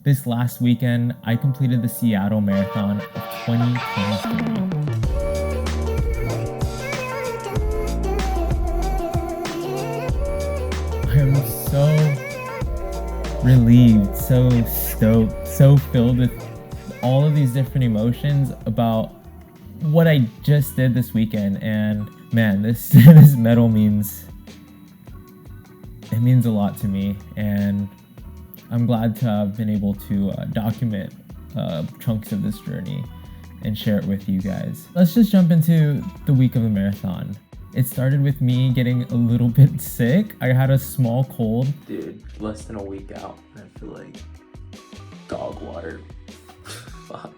This last weekend, I completed the Seattle Marathon of 2023. I am so relieved, so stoked, so filled with all of these different emotions about what I just did this weekend. And man, this this medal means a lot to me, and I'm glad to have been able to document chunks of this journey and share it with you guys. Let's just jump into the week of the marathon. It started with me getting a little bit sick. I had a small cold. Dude, less than a week out, and I feel like dog water. Fuck.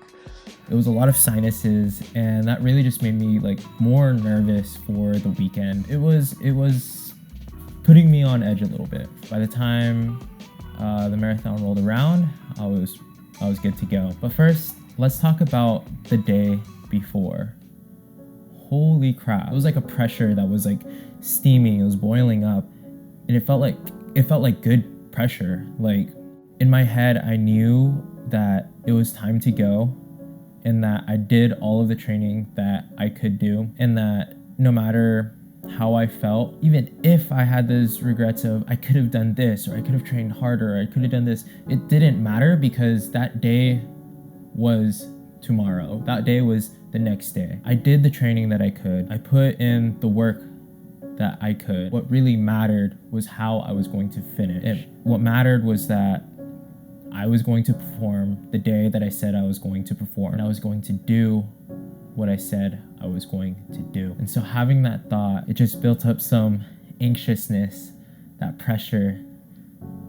It was a lot of sinuses, and that really just made me like more nervous for the weekend. It was putting me on edge a little bit. By the time the marathon rolled around, I was good to go. But first, let's talk about the day before. Holy crap. It was like a pressure that was like steaming, it was boiling up, and it felt like good pressure. Like in my head, I knew that it was time to go, and that I did all of the training that I could do, and that no matter how I felt, even if I had those regrets of I could have done this, or I could have trained harder, or I could have done this, it didn't matter, because that day was tomorrow. That day was the next day. I did the training that I could. I put in the work that I could. What really mattered was how I was going to finish. And what mattered was that I was going to perform the day that I said I was going to perform, and I was going to do what I said I was going to do. And so having that thought, it just built up some anxiousness, that pressure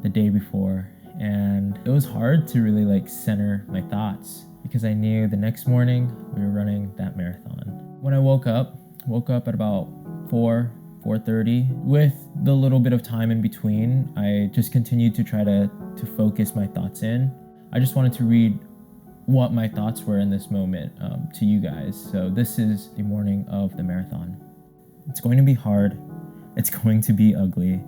the day before. And it was hard to really like center my thoughts, because I knew the next morning we were running that marathon. When I woke up at about 4:30. With the little bit of time in between, I just continued to try to focus my thoughts in. I just wanted to read what my thoughts were in this moment to you guys. So this is the morning of the marathon. It's going to be hard. It's going to be ugly,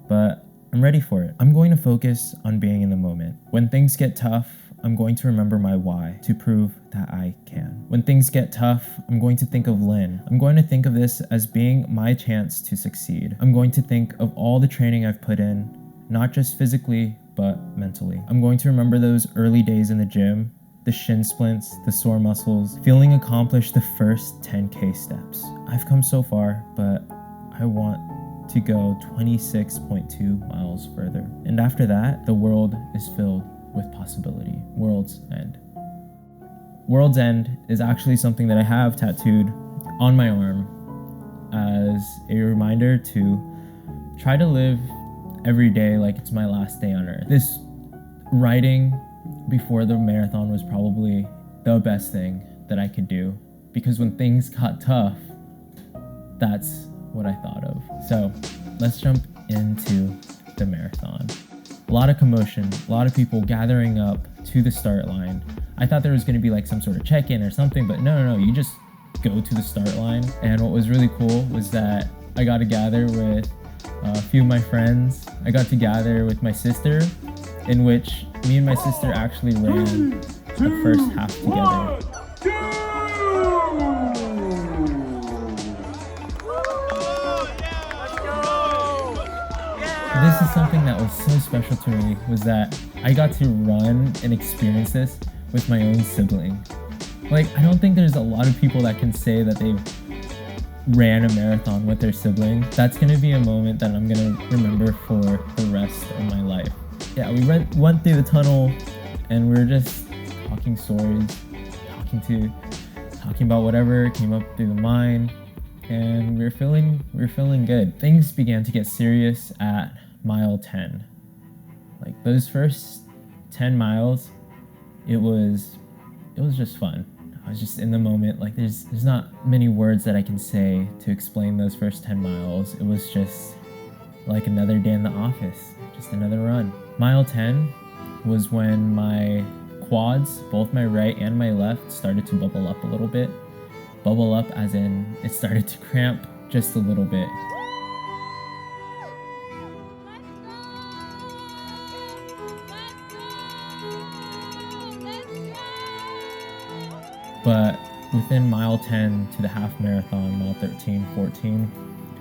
but I'm ready for it. I'm going to focus on being in the moment. When things get tough, I'm going to remember my why to prove that I can. When things get tough, I'm going to think of Lynn. I'm going to think of this as being my chance to succeed. I'm going to think of all the training I've put in, not just physically, but mentally. I'm going to remember those early days in the gym, the shin splints, the sore muscles, feeling accomplished the first 10K steps. I've come so far, but I want to go 26.2 miles further. And after that, the world is filled with possibility. World's End. World's End is actually something that I have tattooed on my arm as a reminder to try to live every day like it's my last day on earth. This writing before the marathon was probably the best thing that I could do, because when things got tough, that's what I thought of. So let's jump into the marathon. A lot of commotion, a lot of people gathering up to the start line. I thought there was going to be like some sort of check-in or something, but no, you just go to the start line. And what was really cool was that I got to gather with a few of my friends. I got to gather with my sister, in which me and my sister actually ran the first half together. This is something that was so special to me, was that I got to run and experience this with my own sibling. Like, I don't think there's a lot of people that can say that they've ran a marathon with their sibling. That's gonna be a moment that I'm gonna remember for the rest of my life. Yeah, we went through the tunnel, and we were just talking stories, talking about whatever came up through the mind, and we were feeling good. Things began to get serious at mile 10. Like those first 10 miles, it was just fun. I was just in the moment. Like there's not many words that I can say to explain those first 10 miles. It was just like another day in the office, just another run. Mile 10 was when my quads, both my right and my left, started to bubble up a little bit. Bubble up as in it started to cramp just a little bit. But within mile 10 to the half marathon, mile 13, 14,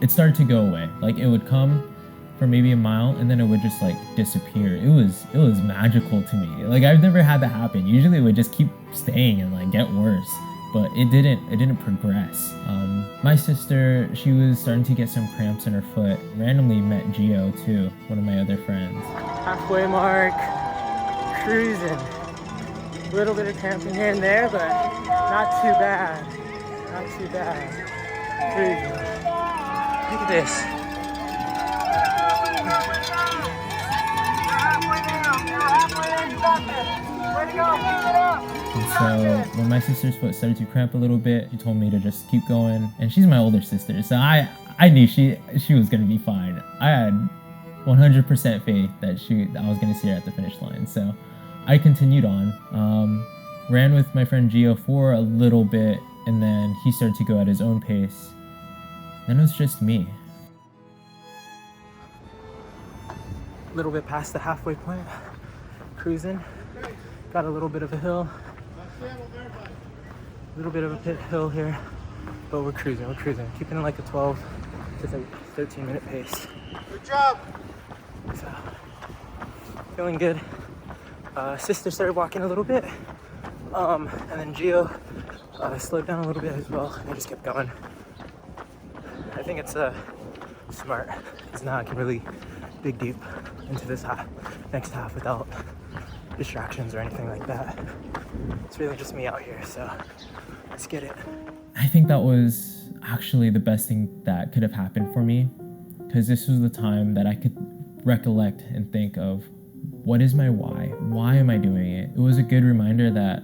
it started to go away. Like, it would come for maybe a mile and then it would just like disappear. It was magical to me. Like, I've never had that happen. Usually it would just keep staying and like get worse, but it didn't progress. My sister, she was starting to get some cramps in her foot. Randomly met Gio too, one of my other friends. Halfway mark, cruising. A little bit of cramping here and there, but not too bad. Not too bad. Cruising. Look at this. And so when my sister's foot started to cramp a little bit, she told me to just keep going. And she's my older sister, so I knew she was gonna be fine. I had 100% faith that I was gonna see her at the finish line. So I continued on, ran with my friend Gio for a little bit, and then he started to go at his own pace. Then it was just me. A little bit past the halfway point, cruising. Got a little bit of a hill. A little bit of a pit hill here, but we're cruising, Keeping it like a 12 to 13 minute pace. Good job. So, feeling good. Sister started walking a little bit, and then Gio slowed down a little bit as well, and I just kept going. I think it's smart, because now I can really dig deep into this next half without distractions or anything like that. It's really just me out here, so let's get it. I think that was actually the best thing that could have happened for me, because this was the time that I could recollect and think of, what is my why? Why am I doing it? It was a good reminder that,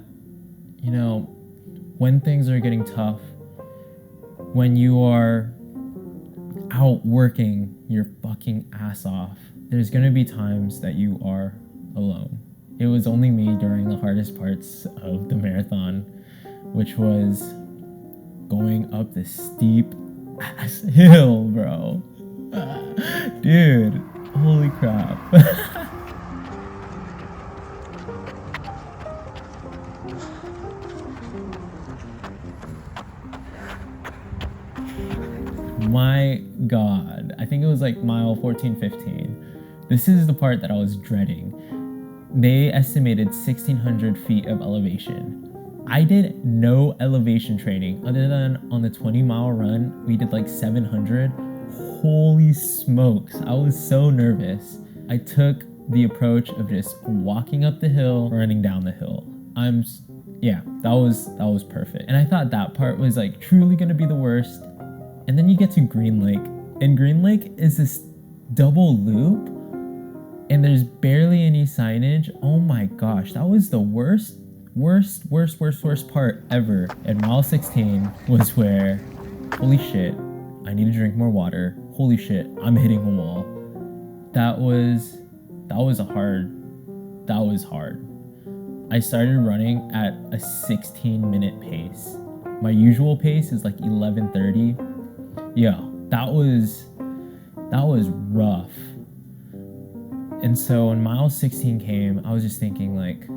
you know, when things are getting tough, when you are out working your fucking ass off, there's gonna be times that you are alone. It was only me during the hardest parts of the marathon, which was going up this steep ass hill, bro. Dude, holy crap. My God, I think it was like mile 14, 15. This is the part that I was dreading. They estimated 1,600 feet of elevation. I did no elevation training other than on the 20-mile run, we did like 700. Holy smokes, I was so nervous. I took the approach of just walking up the hill, running down the hill. Yeah, that was perfect. And I thought that part was like truly gonna be the worst. And then you get to Green Lake, and Green Lake is this double loop, and there's barely any signage. Oh my gosh, that was the worst part ever. And mile 16 was where, holy shit, I need to drink more water. Holy shit, I'm hitting a wall. That was hard. I started running at a 16-minute pace. My usual pace is like 11:30. Yeah, that was rough. And so when mile 16 came, I was just thinking like,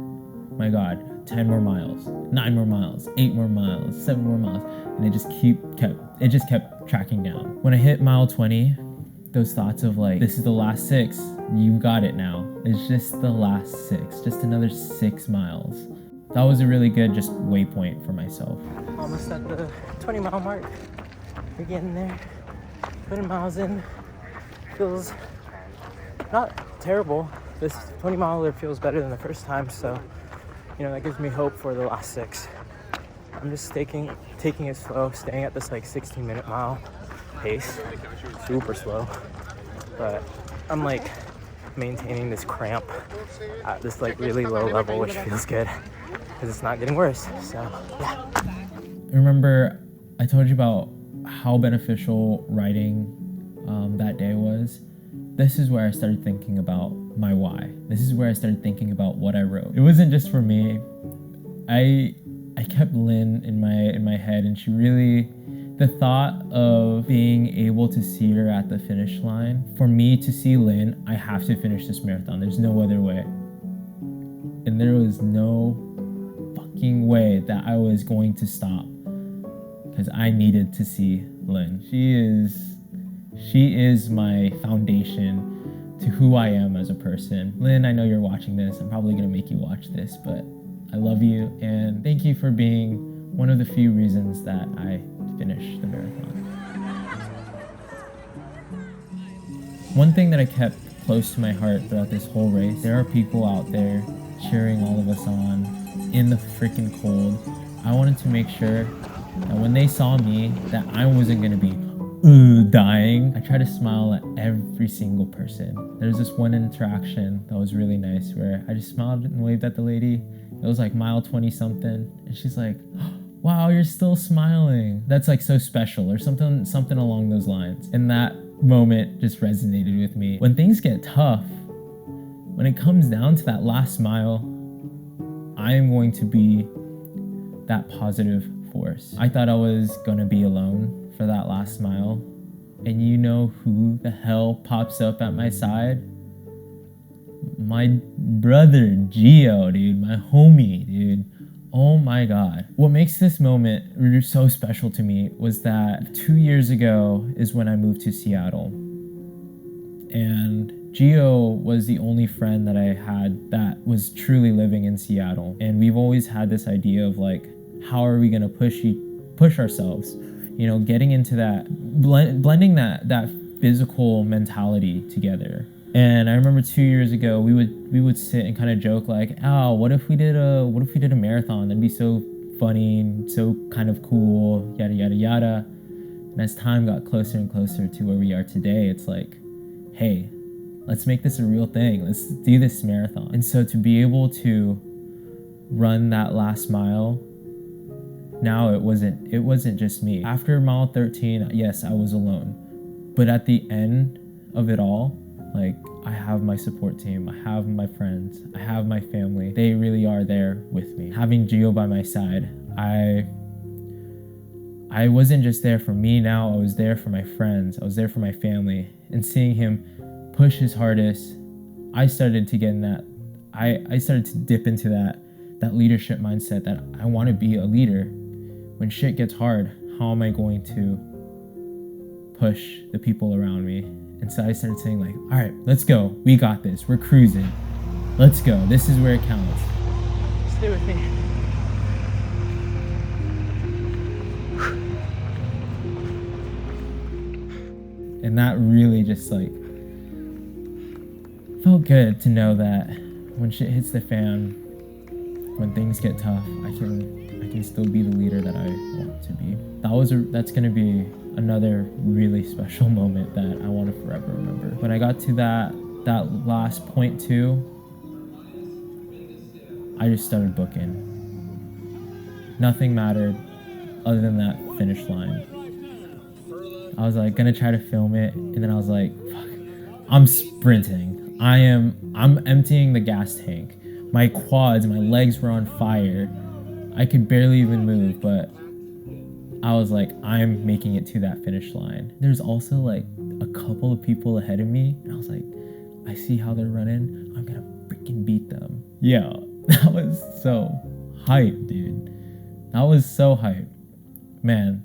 my God, 10 more miles, 9 more miles, 8 more miles, 7 more miles. And it just kept tracking down. When I hit mile 20, those thoughts of like, this is the last 6, you got it now. It's just the last 6, just another 6 miles. That was a really good just waypoint for myself. Almost at the 20-mile mark. We're getting there. 20 miles in. Feels not terrible. This 20-miler feels better than the first time, so that gives me hope for the last 6. I'm just taking it slow, staying at this like 16-minute mile pace. Super slow. But I'm like maintaining this cramp at this like really low level, which feels good because it's not getting worse. So yeah. Remember, I told you about how beneficial writing that day was. This is where I started thinking about my why. This is where I started thinking about what I wrote. It wasn't just for me. I kept Lynn in my head, and she really, the thought of being able to see her at the finish line, for me to see Lynn, I have to finish this marathon. There's no other way. And there was no fucking fucking way that I was going to stop, because I needed to see Lynn. She is my foundation to who I am as a person. Lynn, I know you're watching this. I'm probably gonna make you watch this, but I love you and thank you for being one of the few reasons that I finished the marathon. One thing that I kept close to my heart throughout this whole race, there are people out there cheering all of us on in the freaking cold. I wanted to make sure that when they saw me, that I wasn't gonna be dying. I tried to smile at every single person. There's this one interaction that was really nice where I just smiled and waved at the lady. It was like mile 20 something, and she's like, wow, you're still smiling. That's like so special, or something along those lines. And that moment just resonated with me. When things get tough, when it comes down to that last mile, I am going to be that positive force. I thought I was gonna be alone for that last mile, and you know who the hell pops up at my side? My brother Gio, dude, my homie, dude. Oh my God. What makes this moment so special to me was that 2 years ago is when I moved to Seattle, and Gio was the only friend that I had that was truly living in Seattle. And we've always had this idea of like, how are we gonna push ourselves? You know, getting into that, blending that physical mentality together. And I remember 2 years ago, we would sit and kind of joke like, oh, what if we did a marathon? That'd be so funny and so kind of cool, yada, yada, yada. And as time got closer and closer to where we are today, it's like, hey, let's make this a real thing. Let's do this marathon. And so to be able to run that last mile, now it wasn't just me. After mile 13, yes, I was alone. But at the end of it all, like, I have my support team, I have my friends, I have my family. They really are there with me. Having Gio by my side, I wasn't just there for me now, I was there for my friends, I was there for my family. And seeing him push his hardest, I started to get in that, I started to dip into that leadership mindset that I want to be a leader. When shit gets hard, how am I going to push the people around me? And so I started saying like, all right, let's go. We got this. We're cruising. Let's go. This is where it counts. Stay with me. And that really just like felt good to know that when shit hits the fan, when things get tough, I can still be the leader that I want to be. That's gonna be another really special moment that I want to forever remember. When I got to that last point too, I just started booking. Nothing mattered other than that finish line. I was like gonna try to film it, and then I was like, fuck, I'm sprinting. I'm emptying the gas tank. My quads, my legs were on fire. I could barely even move, but I was like, I'm making it to that finish line. There's also like a couple of people ahead of me, and I was like, I see how they're running. I'm gonna freaking beat them. Yeah, that was so hype, dude. That was so hype. Man,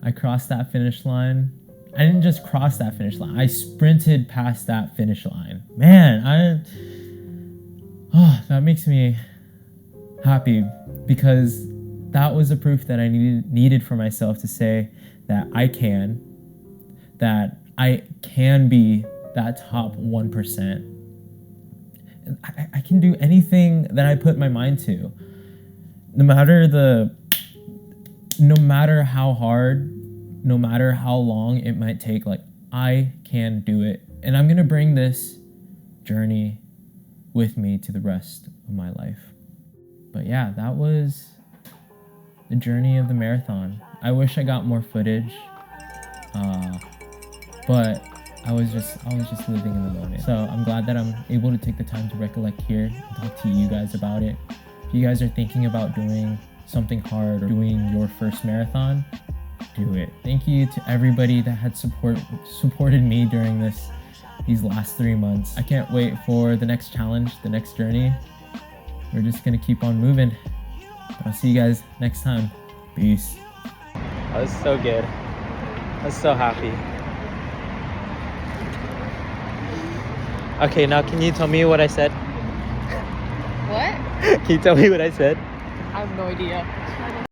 I crossed that finish line. I didn't just cross that finish line. I sprinted past that finish line. Man, that makes me happy, because that was the proof that I needed for myself to say that I can be that top 1%. I can do anything that I put my mind to. No matter how hard, no matter how long it might take, like, I can do it. And I'm gonna bring this journey with me to the rest of my life. But yeah, that was the journey of the marathon. I wish I got more footage, but I was just living in the moment. So I'm glad that I'm able to take the time to recollect here and talk to you guys about it. If you guys are thinking about doing something hard or doing your first marathon, do it. Thank you to everybody that had supported me during these last 3 months. I can't wait for the next challenge, the next journey. we're just gonna keep on moving. I'll see you guys next time. Peace. That was so good. I was so happy. Okay, now can you tell me what I said? What? Can you tell me what I said? I have no idea.